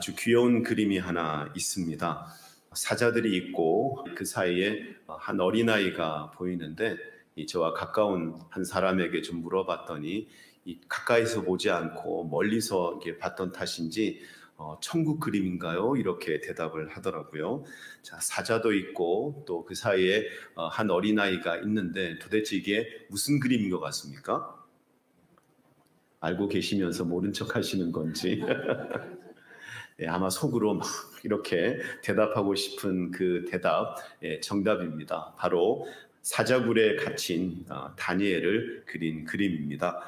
아주 귀여운 그림이 하나 있습니다. 사자들이 있고 그 사이에 한 어린아이가 보이는데 저와 가까운 한 사람에게 좀 물어봤더니 가까이서 보지 않고 멀리서 이렇게 봤던 탓인지 천국 그림인가요? 이렇게 대답을 하더라고요. 자, 사자도 있고 또 그 사이에 한 어린아이가 있는데 도대체 이게 무슨 그림인 것 같습니까? 알고 계시면서 모른 척 하시는 건지 아마 속으로 막 이렇게 대답하고 싶은 그 대답 정답입니다. 바로 사자굴에 갇힌 다니엘을 그린 그림입니다.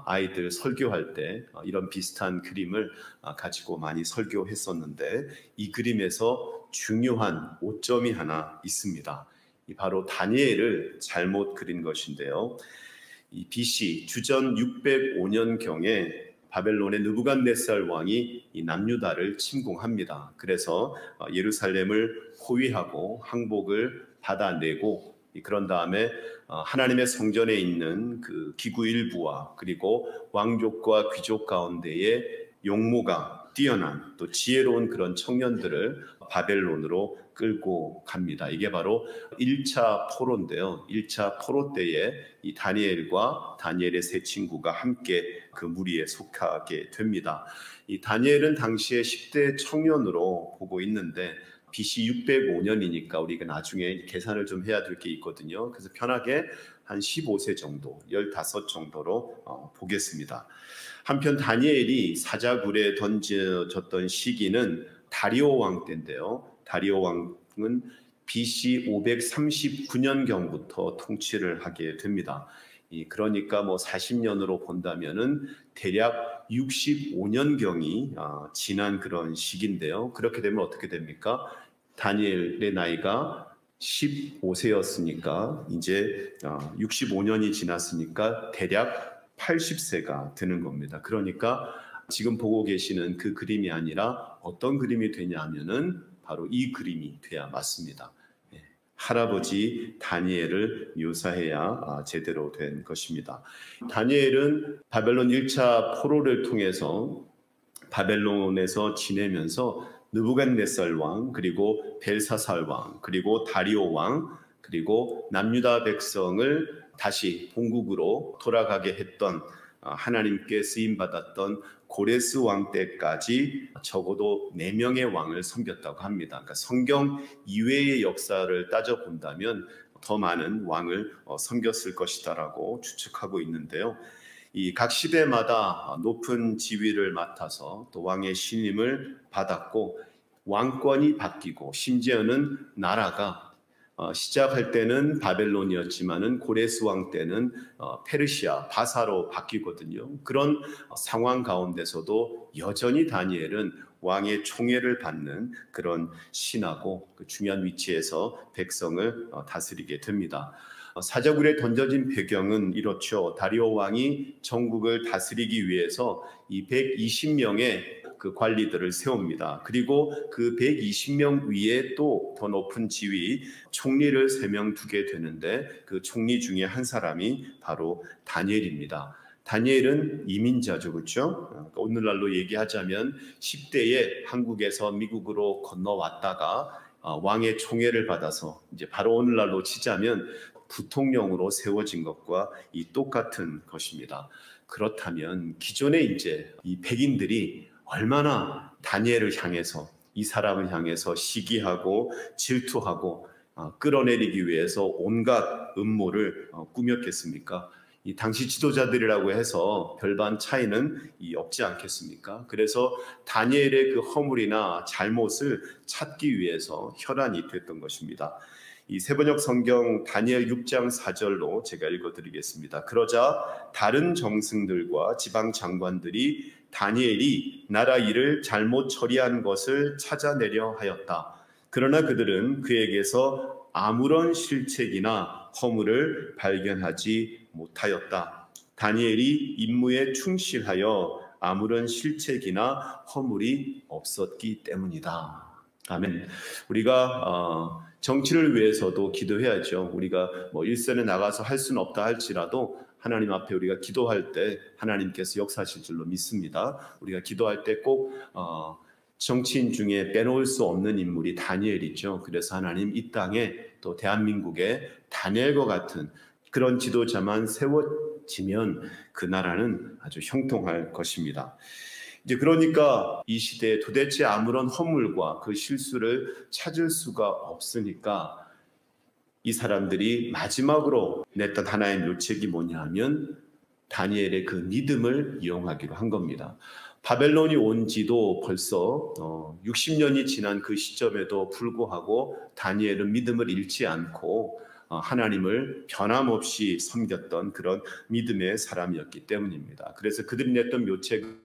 아이들 설교할 때 이런 비슷한 그림을 가지고 많이 설교했었는데 이 그림에서 중요한 오점이 하나 있습니다. 바로 다니엘을 잘못 그린 것인데요. 이 BC 주전 605년경에 바벨론의 느부갓네살 왕이 이 남유다를 침공합니다. 그래서 예루살렘을 포위하고 항복을 받아내고 그런 다음에 하나님의 성전에 있는 그 기구 일부와 그리고 왕족과 귀족 가운데에 용모가 뛰어난 또 지혜로운 그런 청년들을 바벨론으로 끌고 갑니다. 이게 바로 1차 포로인데요. 1차 포로 때에 이 다니엘과 다니엘의 세 친구가 함께 그 무리에 속하게 됩니다. 이 다니엘은 당시에 10대 청년으로 보고 있는데 BC 605년이니까 우리가 나중에 계산을 좀 해야 될 게 있거든요. 그래서 편하게 한 15세 정도, 15 정도로 보겠습니다. 한편 다니엘이 사자굴에 던져졌던 시기는 다리오 왕 때인데요. 다리오 왕은 BC 539년경부터 통치를 하게 됩니다. 그러니까 뭐 40년으로 본다면은 대략 65년경이 지난 그런 시기인데요. 그렇게 되면 어떻게 됩니까? 다니엘의 나이가 15세였으니까 이제 65년이 지났으니까 대략 80세가 되는 겁니다. 그러니까 지금 보고 계시는 그 그림이 아니라 어떤 그림이 되냐 하면은 바로 이 그림이 돼야 맞습니다. 할아버지 다니엘을 묘사해야 제대로 된 것입니다. 다니엘은 바벨론 1차 포로를 통해서 바벨론에서 지내면서 느부갓네살 왕, 그리고 벨사살 왕, 그리고 다리오 왕, 그리고 남유다 백성을 다시 본국으로 돌아가게 했던 하나님께 쓰임받았던 고레스 왕 때까지 적어도 4명의 왕을 섬겼다고 합니다. 그러니까 성경 이외의 역사를 따져본다면 더 많은 왕을 섬겼을 것이다라고 추측하고 있는데요. 이 각 시대마다 높은 지위를 맡아서 또 왕의 신임을 받았고 왕권이 바뀌고 심지어는 나라가 시작할 때는 바벨론이었지만은 고레스 왕 때는 페르시아 바사로 바뀌거든요. 그런 상황 가운데서도 여전히 다니엘은 왕의 총애를 받는 그런 신하고 그 중요한 위치에서 백성을 다스리게 됩니다. 사자굴에 던져진 배경은 이렇죠. 다리오 왕이 전국을 다스리기 위해서 이 120명의 그 관리들을 세웁니다. 그리고 그 120명 위에 또 더 높은 지위 총리를 3명 두게 되는데 그 총리 중에 한 사람이 바로 다니엘입니다. 다니엘은 이민자죠, 그렇죠? 오늘날로 얘기하자면 10대에 한국에서 미국으로 건너왔다가 왕의 총애를 받아서 이제 바로 오늘날로 치자면 부통령으로 세워진 것과 이 똑같은 것입니다. 그렇다면 기존에 이제 이 백인들이 얼마나 다니엘을 향해서 이 사람을 향해서 시기하고 질투하고 끌어내리기 위해서 온갖 음모를 꾸몄겠습니까? 이 당시 지도자들이라고 해서 별반 차이는 없지 않겠습니까? 그래서 다니엘의 그 허물이나 잘못을 찾기 위해서 혈안이 됐던 것입니다. 이 세번역 성경 다니엘 6장 4절로 제가 읽어드리겠습니다. 그러자 다른 정승들과 지방 장관들이 다니엘이 나라 일을 잘못 처리한 것을 찾아내려 하였다. 그러나 그들은 그에게서 아무런 실책이나 허물을 발견하지 못하였다. 다니엘이 임무에 충실하여 아무런 실책이나 허물이 없었기 때문이다. 아멘. 우리가 정치를 위해서도 기도해야죠. 우리가 뭐 일선에 나가서 할 수는 없다 할지라도 하나님 앞에 우리가 기도할 때 하나님께서 역사하실 줄로 믿습니다. 우리가 기도할 때 꼭 정치인 중에 빼놓을 수 없는 인물이 다니엘이죠. 그래서 하나님 이 땅에 또 대한민국에 다니엘과 같은 그런 지도자만 세워지면 그 나라는 아주 형통할 것입니다. 이제 그러니까 이 시대에 도대체 아무런 허물과 그 실수를 찾을 수가 없으니까 이 사람들이 마지막으로 냈던 하나의 묘책이 뭐냐 하면 다니엘의 그 믿음을 이용하기로 한 겁니다. 바벨론이 온 지도 벌써 60년이 지난 그 시점에도 불구하고 다니엘은 믿음을 잃지 않고 하나님을 변함없이 섬겼던 그런 믿음의 사람이었기 때문입니다. 그래서 그들이 냈던 묘책은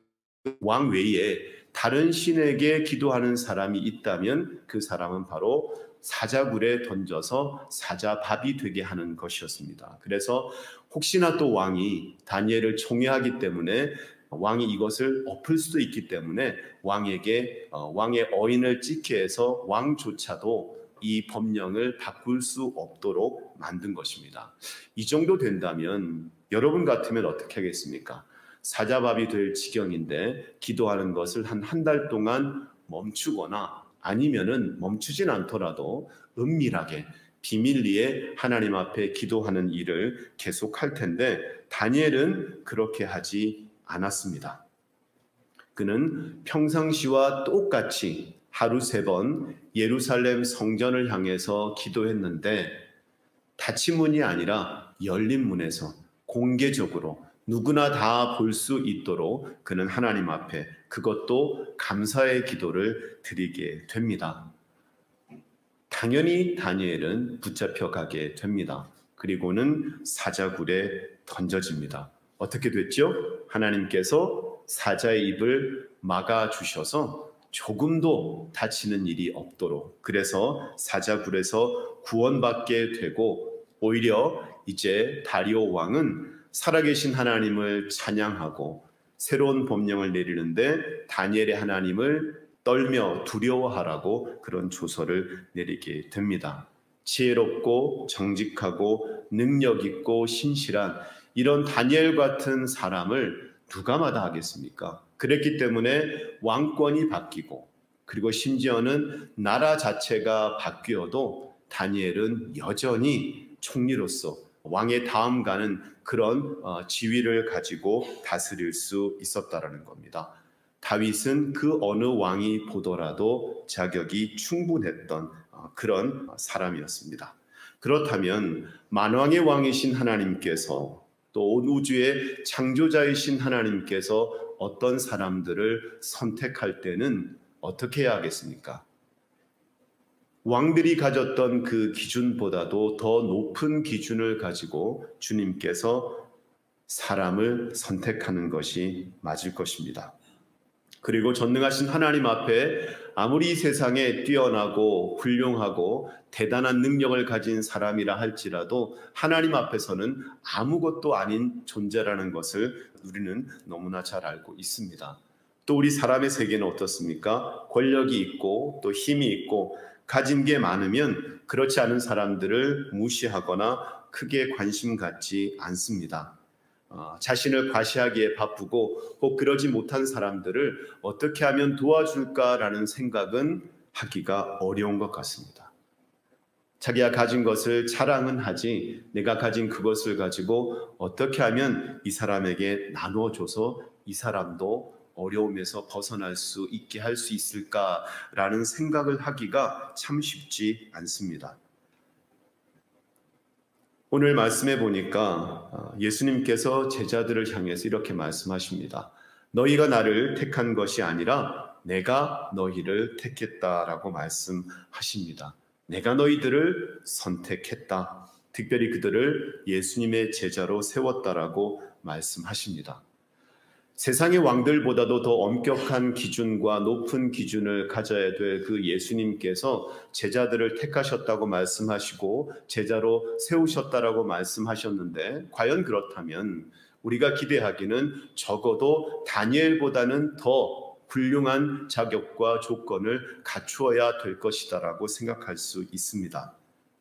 왕 외에 다른 신에게 기도하는 사람이 있다면 그 사람은 바로 사자굴에 던져서 사자밥이 되게 하는 것이었습니다. 그래서 혹시나 또 왕이 다니엘을 총애하기 때문에 왕이 이것을 엎을 수도 있기 때문에 왕에게 왕의 어인을 찍게 해서 왕조차도 이 법령을 바꿀 수 없도록 만든 것입니다. 이 정도 된다면 여러분 같으면 어떻게 하겠습니까? 사자밥이 될 지경인데 기도하는 것을 한 달 동안 멈추거나 아니면은 멈추진 않더라도 은밀하게 비밀리에 하나님 앞에 기도하는 일을 계속할 텐데 다니엘은 그렇게 하지 않았습니다. 그는 평상시와 똑같이 하루 3번 예루살렘 성전을 향해서 기도했는데 닫힌 문이 아니라 열린 문에서 공개적으로 누구나 다 볼 수 있도록 그는 하나님 앞에 그것도 감사의 기도를 드리게 됩니다. 당연히 다니엘은 붙잡혀 가게 됩니다. 그리고는 사자굴에 던져집니다. 어떻게 됐죠? 하나님께서 사자의 입을 막아주셔서 조금도 다치는 일이 없도록 그래서 사자굴에서 구원받게 되고 오히려 이제 다리오 왕은 살아계신 하나님을 찬양하고 새로운 법령을 내리는데 다니엘의 하나님을 떨며 두려워하라고 그런 조서를 내리게 됩니다. 지혜롭고 정직하고 능력 있고 신실한 이런 다니엘 같은 사람을 누가 마다하겠습니까? 그랬기 때문에 왕권이 바뀌고 그리고 심지어는 나라 자체가 바뀌어도 다니엘은 여전히 총리로서 왕의 다음 가는 그런 지위를 가지고 다스릴 수 있었다라는 겁니다. 다윗은 그 어느 왕이 보더라도 자격이 충분했던 그런 사람이었습니다. 그렇다면 만왕의 왕이신 하나님께서 또 온 우주의 창조자이신 하나님께서 어떤 사람들을 선택할 때는 어떻게 해야 하겠습니까? 왕들이 가졌던 그 기준보다도 더 높은 기준을 가지고 주님께서 사람을 선택하는 것이 맞을 것입니다. 그리고 전능하신 하나님 앞에 아무리 세상에 뛰어나고 훌륭하고 대단한 능력을 가진 사람이라 할지라도 하나님 앞에서는 아무것도 아닌 존재라는 것을 우리는 너무나 잘 알고 있습니다. 또 우리 사람의 세계는 어떻습니까? 권력이 있고 또 힘이 있고 가진 게 많으면 그렇지 않은 사람들을 무시하거나 크게 관심 갖지 않습니다. 자신을 과시하기에 바쁘고 꼭 그러지 못한 사람들을 어떻게 하면 도와줄까라는 생각은 하기가 어려운 것 같습니다. 자기가 가진 것을 자랑은 하지 내가 가진 그것을 가지고 어떻게 하면 이 사람에게 나눠줘서 이 사람도 어려움에서 벗어날 수 있게 할 수 있을까라는 생각을 하기가 참 쉽지 않습니다. 오늘 말씀해 보니까 예수님께서 제자들을 향해서 이렇게 말씀하십니다. 너희가 나를 택한 것이 아니라 내가 너희를 택했다라고 말씀하십니다. 내가 너희들을 선택했다. 특별히 그들을 예수님의 제자로 세웠다라고 말씀하십니다. 세상의 왕들보다도 더 엄격한 기준과 높은 기준을 가져야 될 그 예수님께서 제자들을 택하셨다고 말씀하시고 제자로 세우셨다라고 말씀하셨는데 과연 그렇다면 우리가 기대하기는 적어도 다니엘보다는 더 훌륭한 자격과 조건을 갖추어야 될 것이다라고 생각할 수 있습니다.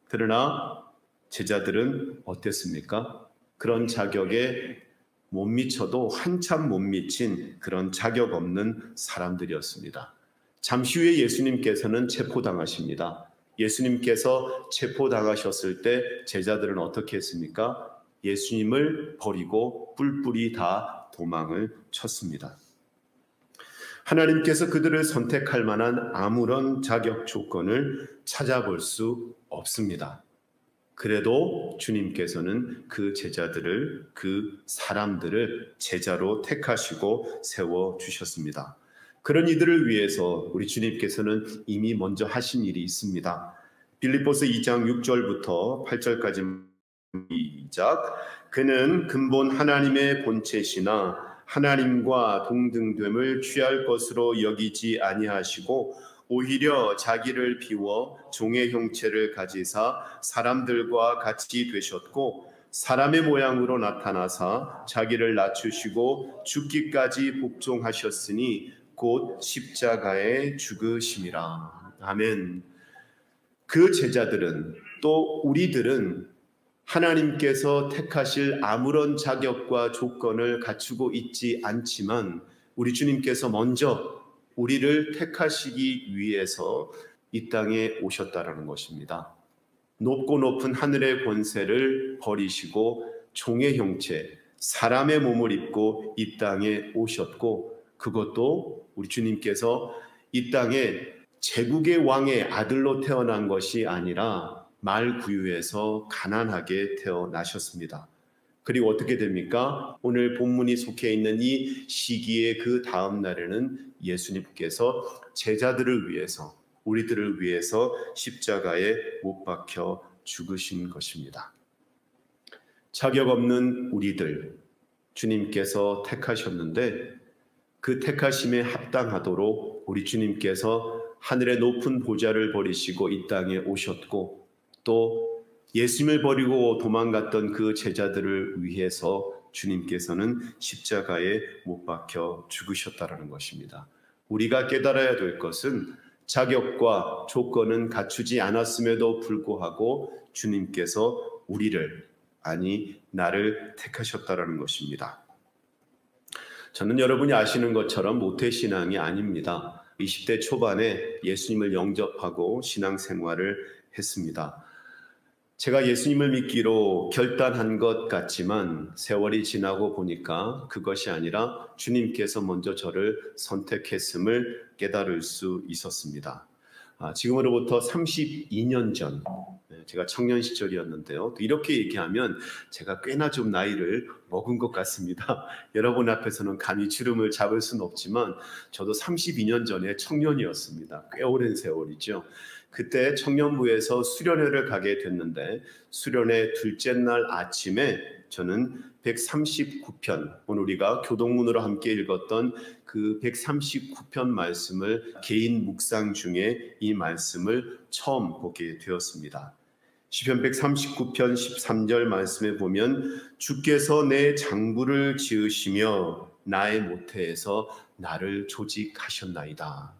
그러나 제자들은 어땠습니까? 그런 자격에 못 미쳐도 한참 못 미친 그런 자격 없는 사람들이었습니다. 잠시 후에 예수님께서는 체포당하십니다. 예수님께서 체포당하셨을 때 제자들은 어떻게 했습니까? 예수님을 버리고 뿔뿔이 다 도망을 쳤습니다. 하나님께서 그들을 선택할 만한 아무런 자격 조건을 찾아볼 수 없습니다. 그래도 주님께서는 그 제자들을, 그 사람들을 제자로 택하시고 세워주셨습니다. 그런 이들을 위해서 우리 주님께서는 이미 먼저 하신 일이 있습니다. 빌립보서 2장 6절부터 8절까지 시작. 그는 근본 하나님의 본체시나 하나님과 동등됨을 취할 것으로 여기지 아니하시고 오히려 자기를 비워 종의 형체를 가지사 사람들과 같이 되셨고 사람의 모양으로 나타나사 자기를 낮추시고 죽기까지 복종하셨으니 곧 십자가에 죽으심이라. 아멘. 그 제자들은 또 우리들은 하나님께서 택하실 아무런 자격과 조건을 갖추고 있지 않지만 우리 주님께서 먼저 우리를 택하시기 위해서 이 땅에 오셨다라는 것입니다. 높고 높은 하늘의 권세를 버리시고 종의 형체, 사람의 몸을 입고 이 땅에 오셨고 그것도 우리 주님께서 이 땅에 제국의 왕의 아들로 태어난 것이 아니라 말구유에서 가난하게 태어나셨습니다. 그리고 어떻게 됩니까? 오늘 본문이 속해 있는 이 시기의 그 다음 날에는 예수님께서 제자들을 위해서, 우리들을 위해서 십자가에 못 박혀 죽으신 것입니다. 자격 없는 우리들, 주님께서 택하셨는데 그 택하심에 합당하도록 우리 주님께서 하늘의 높은 보좌를 버리시고 이 땅에 오셨고 또 예수님을 버리고 도망갔던 그 제자들을 위해서 주님께서는 십자가에 못 박혀 죽으셨다라는 것입니다. 우리가 깨달아야 될 것은 자격과 조건은 갖추지 않았음에도 불구하고 주님께서 우리를, 아니 나를 택하셨다라는 것입니다. 저는 여러분이 아시는 것처럼 모태신앙이 아닙니다. 20대 초반에 예수님을 영접하고 신앙생활을 했습니다. 제가 예수님을 믿기로 결단한 것 같지만 세월이 지나고 보니까 그것이 아니라 주님께서 먼저 저를 선택했음을 깨달을 수 있었습니다. 지금으로부터 32년 전, 제가 청년 시절이었는데요. 이렇게 얘기하면 제가 꽤나 좀 나이를 먹은 것 같습니다. 여러분 앞에서는 감히 주름을 잡을 수는 없지만 저도 32년 전에 청년이었습니다. 꽤 오랜 세월이죠. 그때 청년부에서 수련회를 가게 됐는데 수련회 둘째 날 아침에 저는 139편, 오늘 우리가 교동문으로 함께 읽었던 그 139편 말씀을 개인 묵상 중에 이 말씀을 처음 보게 되었습니다. 시편 139편 13절 말씀에 보면 주께서 내 장부를 지으시며 나의 모태에서 나를 조직하셨나이다.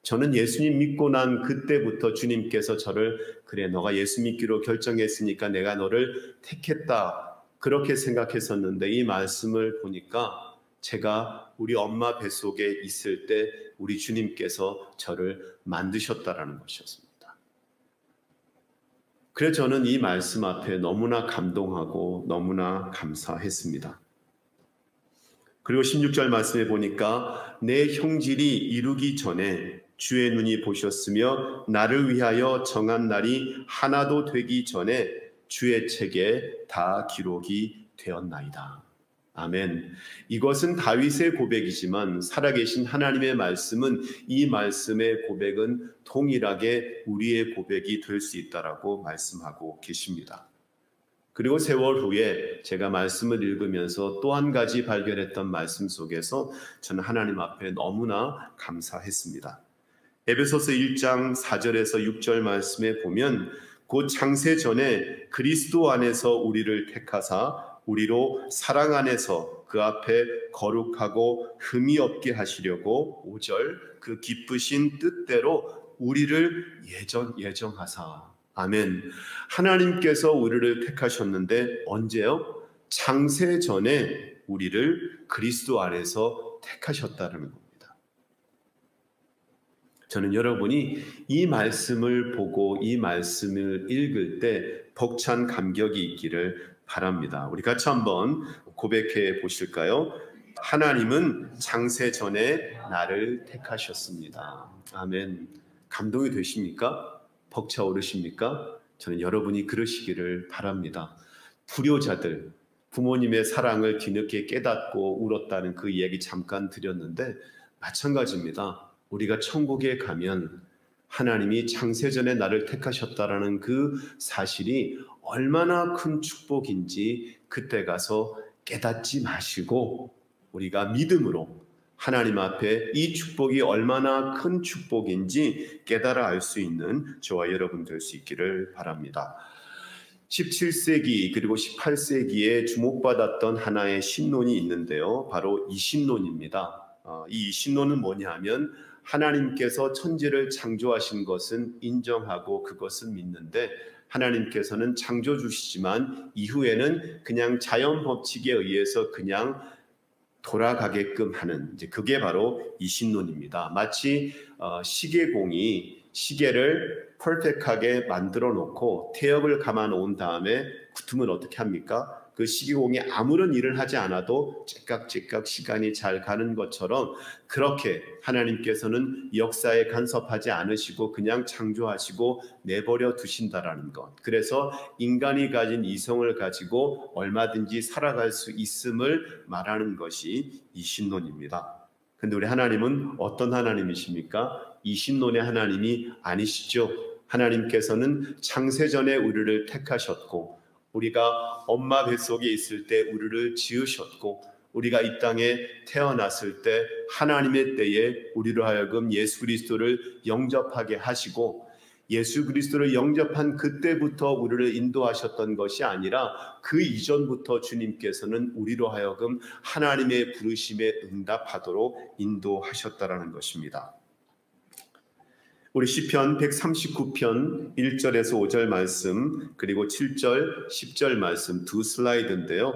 저는 예수님 믿고 난 그때부터 주님께서 저를 그래 너가 예수 믿기로 결정했으니까 내가 너를 택했다 그렇게 생각했었는데 이 말씀을 보니까 제가 우리 엄마 뱃속에 있을 때 우리 주님께서 저를 만드셨다라는 것이었습니다. 그래서 저는 이 말씀 앞에 너무나 감동하고 너무나 감사했습니다. 그리고 16절 말씀에 보니까 내 형질이 이루기 전에 주의 눈이 보셨으며 나를 위하여 정한 날이 하나도 되기 전에 주의 책에 다 기록이 되었나이다. 아멘. 이것은 다윗의 고백이지만 살아계신 하나님의 말씀은 이 말씀의 고백은 동일하게 우리의 고백이 될 수 있다라고 말씀하고 계십니다. 그리고 세월 후에 제가 말씀을 읽으면서 또 한 가지 발견했던 말씀 속에서 저는 하나님 앞에 너무나 감사했습니다. 에베소서 1장 4절에서 6절 말씀에 보면 곧 창세 전에 그리스도 안에서 우리를 택하사 우리로 사랑 안에서 그 앞에 거룩하고 흠이 없게 하시려고 5절 그 기쁘신 뜻대로 우리를 예정하사. 아멘. 하나님께서 우리를 택하셨는데 언제요? 창세 전에 우리를 그리스도 안에서 택하셨다는 겁니다. 저는 여러분이 이 말씀을 보고 이 말씀을 읽을 때 벅찬 감격이 있기를 바랍니다. 우리 같이 한번 고백해 보실까요? 하나님은 창세 전에 나를 택하셨습니다. 아멘. 감동이 되십니까? 벅차오르십니까? 저는 여러분이 그러시기를 바랍니다. 불효자들, 부모님의 사랑을 뒤늦게 깨닫고 울었다는 그 이야기 잠깐 드렸는데 마찬가지입니다. 우리가 천국에 가면 하나님이 창세전에 나를 택하셨다라는 그 사실이 얼마나 큰 축복인지 그때 가서 깨닫지 마시고 우리가 믿음으로 하나님 앞에 이 축복이 얼마나 큰 축복인지 깨달아 알 수 있는 저와 여러분 될 수 있기를 바랍니다. 17세기 그리고 18세기에 주목받았던 하나의 신론이 있는데요. 바로 이신론입니다. 이 이신론은 뭐냐 하면 하나님께서 천지를 창조하신 것은 인정하고 그것은 믿는데 하나님께서는 창조주시지만 이후에는 그냥 자연 법칙에 의해서 그냥 돌아가게끔 하는 그게 바로 이신론입니다. 마치 시계공이 시계를 퍼펙트하게 만들어 놓고 태엽을 감아 놓은 다음에 굳으면 어떻게 합니까? 그 시계공이 아무런 일을 하지 않아도 째깍째깍 시간이 잘 가는 것처럼 그렇게 하나님께서는 역사에 간섭하지 않으시고 그냥 창조하시고 내버려 두신다라는 것. 그래서 인간이 가진 이성을 가지고 얼마든지 살아갈 수 있음을 말하는 것이 이신론입니다. 근데 우리 하나님은 어떤 하나님이십니까? 이신론의 하나님이 아니시죠. 하나님께서는 창세전에 우리를 택하셨고 우리가 엄마 뱃속에 있을 때 우리를 지으셨고 우리가 이 땅에 태어났을 때 하나님의 때에 우리로 하여금 예수 그리스도를 영접하게 하시고 예수 그리스도를 영접한 그때부터 우리를 인도하셨던 것이 아니라 그 이전부터 주님께서는 우리로 하여금 하나님의 부르심에 응답하도록 인도하셨다라는 것입니다. 우리 시편 139편 1절에서 5절 말씀 그리고 7절 10절 말씀 두 슬라이드인데요.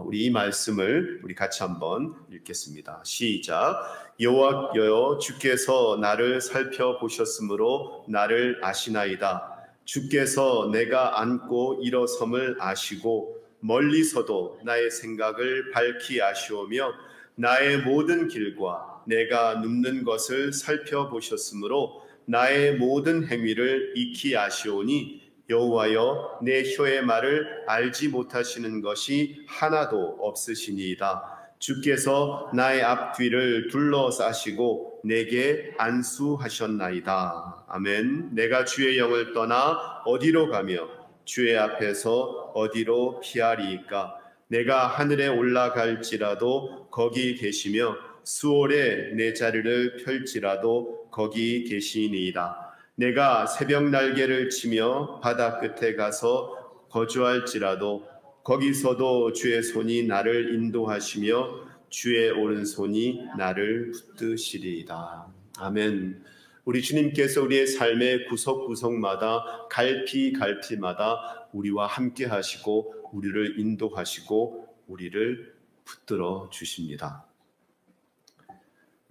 우리 이 말씀을 우리 같이 한번 읽겠습니다. 시작. 여호와여 주께서 나를 살펴보셨으므로 나를 아시나이다. 주께서 내가 앉고 일어섬을 아시고 멀리서도 나의 생각을 밝히 아시오며 나의 모든 길과 내가 눕는 것을 살펴보셨으므로 나의 모든 행위를 익히 아시오니 여호와여 내 혀의 말을 알지 못하시는 것이 하나도 없으시니이다. 주께서 나의 앞뒤를 둘러싸시고 내게 안수하셨나이다. 아멘. 내가 주의 영을 떠나 어디로 가며 주의 앞에서 어디로 피하리이까? 내가 하늘에 올라갈지라도 거기 계시며 수월에 내 자리를 펼지라도 거기 계시니이다. 내가 새벽 날개를 치며 바다 끝에 가서 거주할지라도 거기서도 주의 손이 나를 인도하시며 주의 오른손이 나를 붙드시리이다. 아멘. 우리 주님께서 우리의 삶의 구석구석마다 갈피갈피마다 우리와 함께 하시고 우리를 인도하시고 우리를 붙들어 주십니다.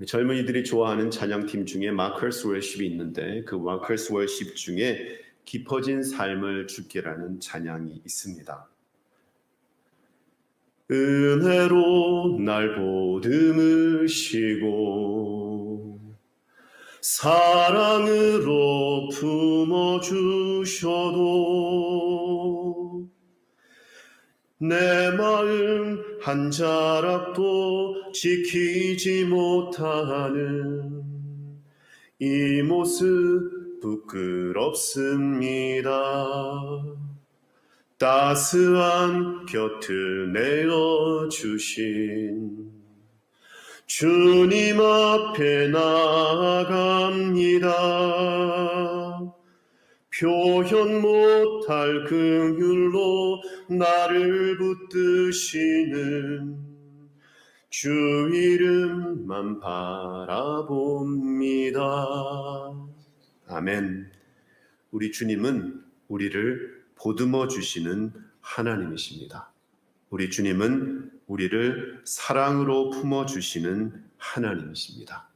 젊은이들이 좋아하는 찬양팀 중에 마커스 월십이 있는데 그 마커스 월십 중에 깊어진 삶을 주께라는 찬양이 있습니다. 은혜로 날 보듬으시고 사랑으로 품어주셔도 내 마음 한 자락도 지키지 못하는 이 모습 부끄럽습니다. 따스한 곁을 내어주신 주님 앞에 나아갑니다. 표현 못할 긍휼로 나를 붙드시는 주 이름만 바라봅니다. 아멘. 우리 주님은 우리를 보듬어 주시는 하나님이십니다. 우리 주님은 우리를 사랑으로 품어 주시는 하나님이십니다.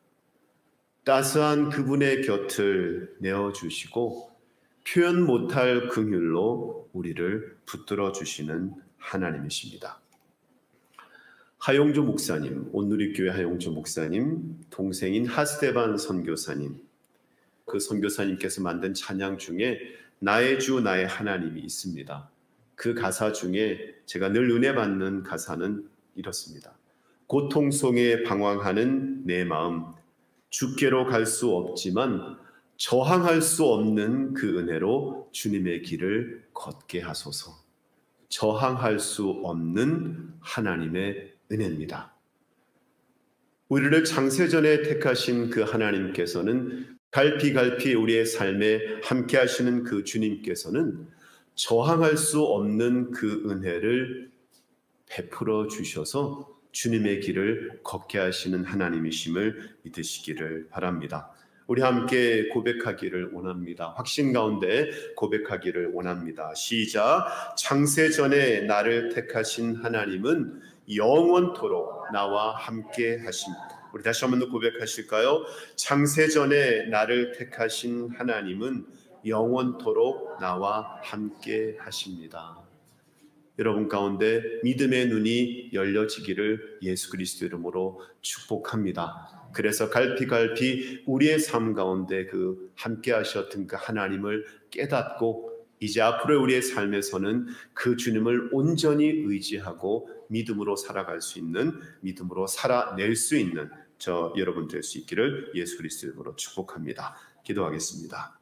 따스한 그분의 곁을 내어주시고 표현 못할 긍휼로 우리를 붙들어 주시는 하나님이십니다. 하용조 목사님, 온누리교회 하용조 목사님, 동생인 하스데반 선교사님, 그 선교사님께서 만든 찬양 중에 나의 주 나의 하나님이 있습니다. 그 가사 중에 제가 늘 은혜 받는 가사는 이렇습니다. 고통 속에 방황하는 내 마음, 주께로 갈 수 없지만 저항할 수 없는 그 은혜로 주님의 길을 걷게 하소서. 저항할 수 없는 하나님의 은혜입니다. 우리를 창세전에 택하신 그 하나님께서는 갈피갈피 우리의 삶에 함께 하시는 그 주님께서는 저항할 수 없는 그 은혜를 베풀어 주셔서 주님의 길을 걷게 하시는 하나님이심을 믿으시기를 바랍니다. 우리 함께 고백하기를 원합니다. 확신 가운데 고백하기를 원합니다. 시작. 창세전에 나를 택하신 하나님은 영원토록 나와 함께 하십니다. 우리 다시 한번 더 고백하실까요? 창세전에 나를 택하신 하나님은 영원토록 나와 함께 하십니다. 여러분 가운데 믿음의 눈이 열려지기를 예수 그리스도 이름으로 축복합니다. 그래서 갈피갈피 우리의 삶 가운데 그 함께 하셨던 그 하나님을 깨닫고 이제 앞으로 우리의 삶에서는 그 주님을 온전히 의지하고 믿음으로 살아갈 수 있는, 믿음으로 살아낼 수 있는 저 여러분 될 수 있기를 예수 그리스도 이름으로 축복합니다. 기도하겠습니다.